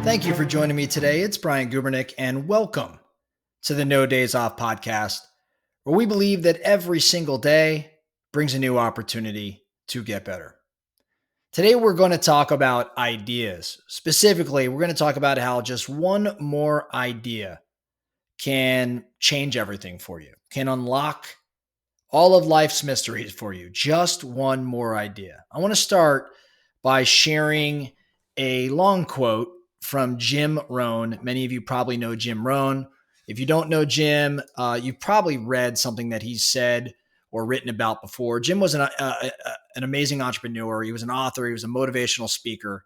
Thank you for joining me today. It's Brian Gubernick, and welcome to the No Days Off podcast, where we believe that every single day brings a new opportunity to get better. Today, we're going to talk about ideas. Specifically, we're going to talk about how just one more idea can change everything for you, can unlock all of life's mysteries for you. Just one more idea. I want to start by sharing a long quote from Jim Rohn. Many of you probably know Jim Rohn. If you don't know Jim, you've probably read something that he's said or written about before. Jim was an amazing entrepreneur. He was an author. He was a motivational speaker.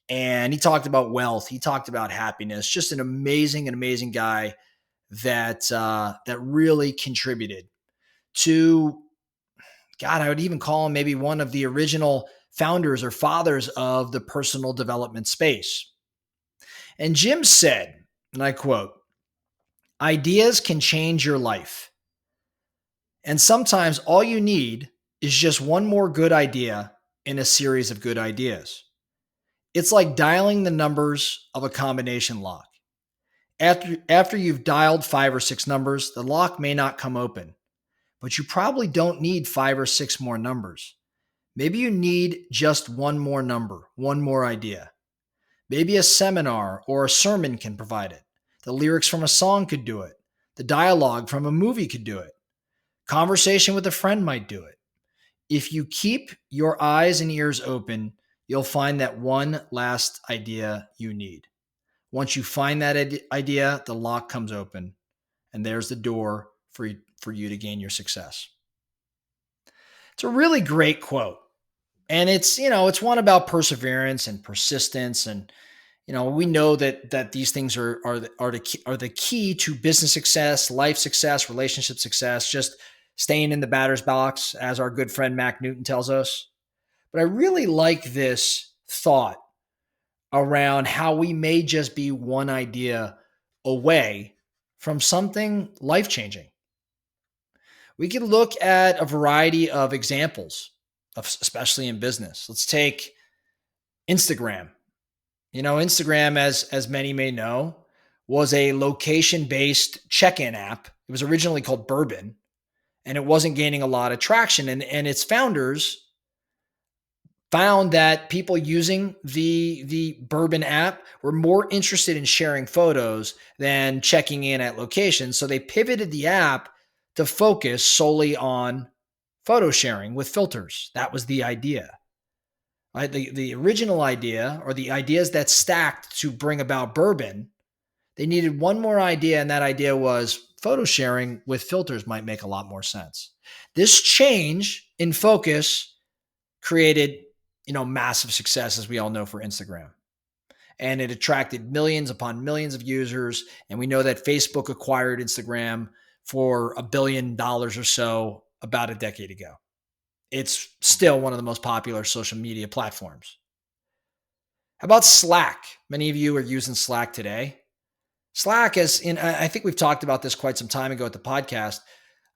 And he talked about wealth. He talked about happiness. Just an amazing guy that really contributed to, God, I would even call him maybe one of the original founders or fathers of the personal development space. And Jim said, and I quote, "Ideas can change your life. And sometimes all you need is just one more good idea in a series of good ideas. It's like dialing the numbers of a combination lock. After you've dialed 5 or 6 numbers, the lock may not come open, but you probably don't need 5 or 6 more numbers. Maybe you need just one more number, one more idea. Maybe a seminar or a sermon can provide it. The lyrics from a song could do it. The dialogue from a movie could do it. Conversation with a friend might do it. If you keep your eyes and ears open, you'll find that one last idea you need. Once you find that idea, the lock comes open, and there's the door for you to gain your success." It's a really great quote. And it's one about perseverance and persistence. And, we know that these things are the key to business success, life success, relationship success, just staying in the batter's box, as our good friend Mac Newton tells us. But I really like this thought around how we may just be one idea away from something life-changing. We can look at a variety of examples, especially in business. Let's take Instagram. Instagram, as many may know, was a location-based check-in app. It was originally called Bourbon, and it wasn't gaining a lot of traction. And its founders found that people using the Bourbon app were more interested in sharing photos than checking in at locations. So they pivoted the app to focus solely on photo sharing with filters. That was the idea. Right? The original idea, or the ideas that stacked to bring about Bourbon, they needed one more idea, and that idea was photo sharing with filters might make a lot more sense. This change in focus created, massive success, as we all know, for Instagram. And it attracted millions upon millions of users. And we know that Facebook acquired Instagram for $1 billion or so about a decade ago. It's still one of the most popular social media platforms. How about Slack? Many of you are using Slack today. Slack I think we've talked about this quite some time ago at the podcast,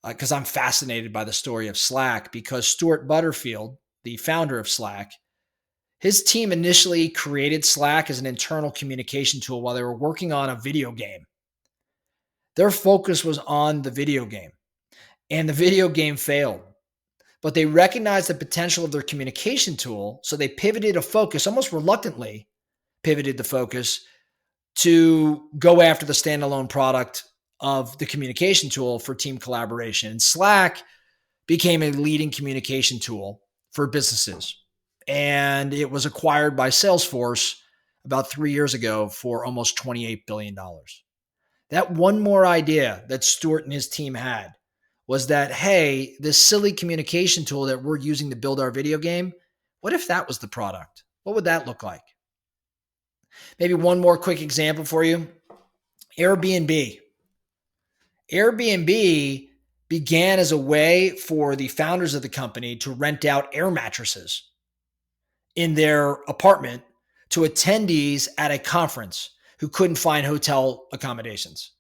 because I'm fascinated by the story of Slack, because Stuart Butterfield, the founder of Slack, his team initially created Slack as an internal communication tool while they were working on a video game. Their focus was on the video game, and the video game failed. But they recognized the potential of their communication tool, so they pivoted a focus, almost reluctantly pivoted the focus to go after the standalone product of the communication tool for team collaboration. And Slack became a leading communication tool for businesses. And it was acquired by Salesforce about 3 years ago for almost $28 billion. That one more idea that Stuart and his team had was that, hey, this silly communication tool that we're using to build our video game, what if that was the product? What would that look like? Maybe one more quick example for you. Airbnb. Airbnb began as a way for the founders of the company to rent out air mattresses in their apartment to attendees at a conference who couldn't find hotel accommodations.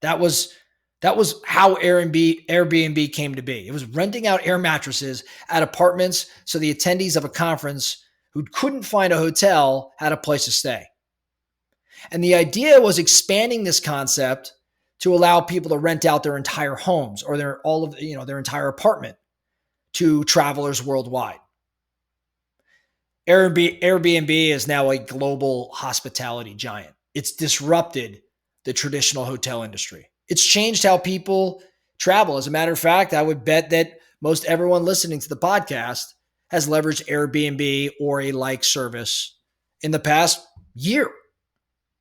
That was how Airbnb came to be. It was renting out air mattresses at apartments so the attendees of a conference who couldn't find a hotel had a place to stay. And the idea was expanding this concept to allow people to rent out their entire homes or their entire apartment to travelers worldwide. Airbnb is now a global hospitality giant. It's disrupted the traditional hotel industry. It's changed how people travel. As a matter of fact, I would bet that most everyone listening to the podcast has leveraged Airbnb or a like service in the past year.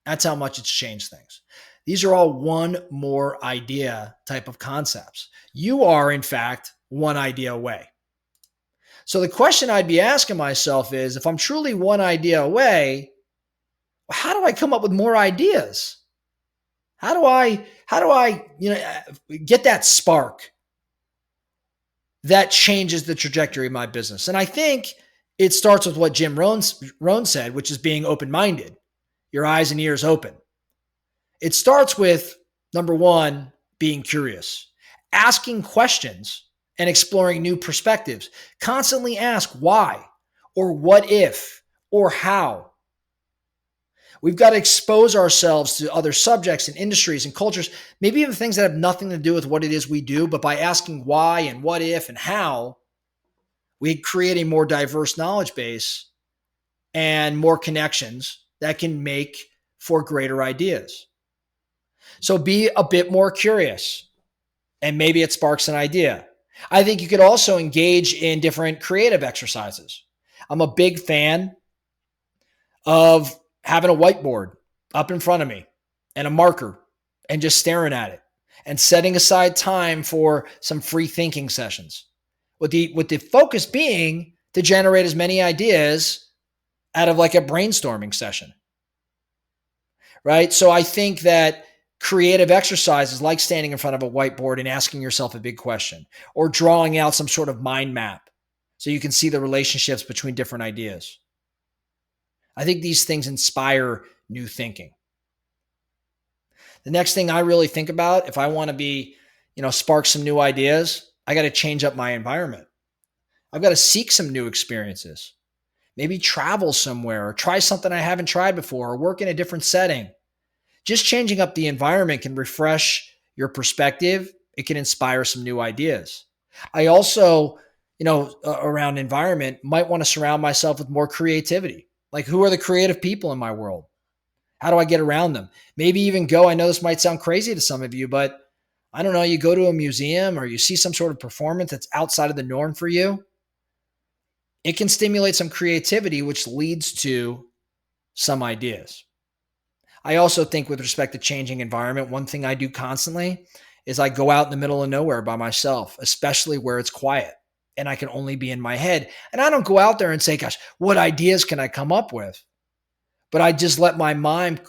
That's how much it's changed things. These are all one more idea type of concepts. You are, in fact, one idea away. So the question I'd be asking myself is, if I'm truly one idea away, how do I come up with more ideas? How do I get that spark that changes the trajectory of my business? And I think it starts with what Jim Rohn said, which is being open-minded, your eyes and ears open. It starts with, number one, being curious, asking questions and exploring new perspectives. Constantly ask why or what if or how. We've got to expose ourselves to other subjects and industries and cultures, maybe even things that have nothing to do with what it is we do, but by asking why and what if and how, we create a more diverse knowledge base and more connections that can make for greater ideas. So be a bit more curious, and maybe it sparks an idea. I think you could also engage in different creative exercises. I'm a big fan of having a whiteboard up in front of me and a marker and just staring at it and setting aside time for some free thinking sessions with the focus being to generate as many ideas out of like a brainstorming session. Right? So I think that creative exercises like standing in front of a whiteboard and asking yourself a big question or drawing out some sort of mind map so you can see the relationships between different ideas. I think these things inspire new thinking. The next thing I really think about, if I want to spark some new ideas, I got to change up my environment. I've got to seek some new experiences. Maybe travel somewhere or try something I haven't tried before or work in a different setting. Just changing up the environment can refresh your perspective. It can inspire some new ideas. I also, around environment, might want to surround myself with more creativity. Like, who are the creative people in my world? How do I get around them? Maybe even I know this might sound crazy to some of you, but I don't know, you go to a museum or you see some sort of performance that's outside of the norm for you. It can stimulate some creativity, which leads to some ideas. I also think with respect to changing environment, one thing I do constantly is I go out in the middle of nowhere by myself, especially where it's quiet and I can only be in my head. And I don't go out there and say, gosh, what ideas can I come up with? But I just let my mind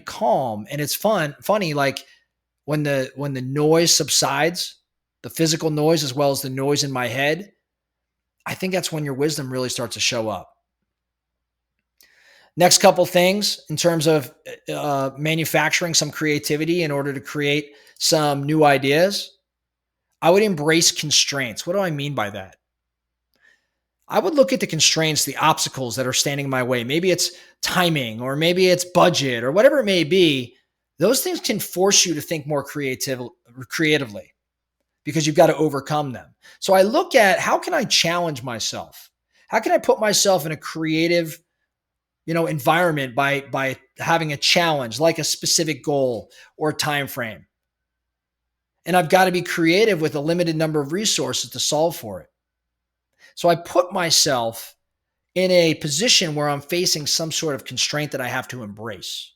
calm. And it's funny, like when the noise subsides, the physical noise as well as the noise in my head, I think that's when your wisdom really starts to show up. Next couple things in terms of manufacturing some creativity in order to create some new ideas, I would embrace constraints. What do I mean by that? I would look at the constraints, the obstacles that are standing in my way. Maybe it's timing or maybe it's budget or whatever it may be. Those things can force you to think more creatively because you've got to overcome them. So I look at how can I challenge myself? How can I put myself in a creative environment by having a challenge like a specific goal or time frame. And I've got to be creative with a limited number of resources to solve for it. So I put myself in a position where I'm facing some sort of constraint that I have to embrace.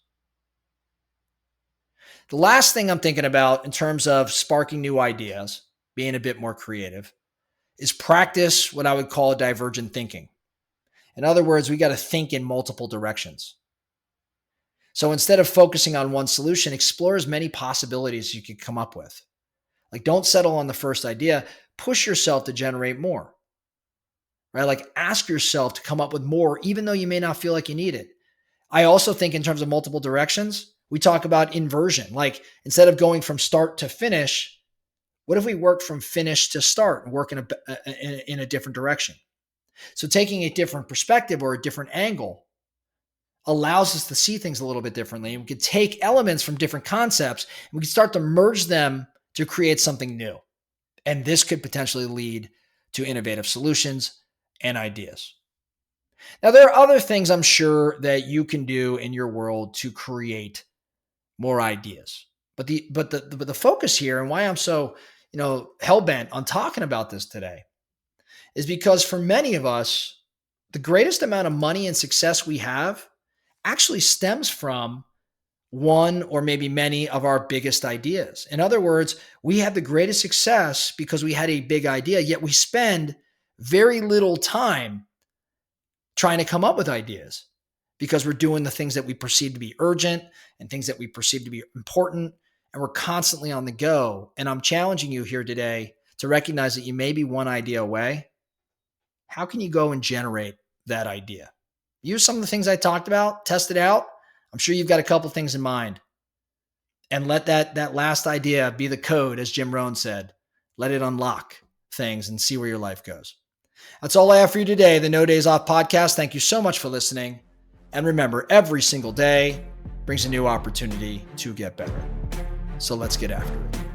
The last thing I'm thinking about in terms of sparking new ideas, being a bit more creative, is practice what I would call divergent thinking. In other words, we got to think in multiple directions. So instead of focusing on one solution, explore as many possibilities you could come up with. Like, don't settle on the first idea. Push yourself to generate more. Right? Like, ask yourself to come up with more, even though you may not feel like you need it. I also think in terms of multiple directions, we talk about inversion. Like, instead of going from start to finish, what if we work from finish to start and work in a different direction? So taking a different perspective or a different angle allows us to see things a little bit differently. And we can take elements from different concepts and we can start to merge them to create something new. And this could potentially lead to innovative solutions and ideas. Now, there are other things I'm sure that you can do in your world to create more ideas. But the focus here and why I'm so, hell bent on talking about this today is because for many of us, the greatest amount of money and success we have actually stems from one or maybe many of our biggest ideas. In other words, we have the greatest success because we had a big idea, yet we spend very little time trying to come up with ideas because we're doing the things that we perceive to be urgent and things that we perceive to be important, and we're constantly on the go. And I'm challenging you here today to recognize that you may be one idea away. How can you go and generate that idea? Use some of the things I talked about, test it out. I'm sure you've got a couple things in mind. And let that last idea be the code, as Jim Rohn said. Let it unlock things and see where your life goes. That's all I have for you today, the No Days Off podcast. Thank you so much for listening. And remember, every single day brings a new opportunity to get better. So let's get after it.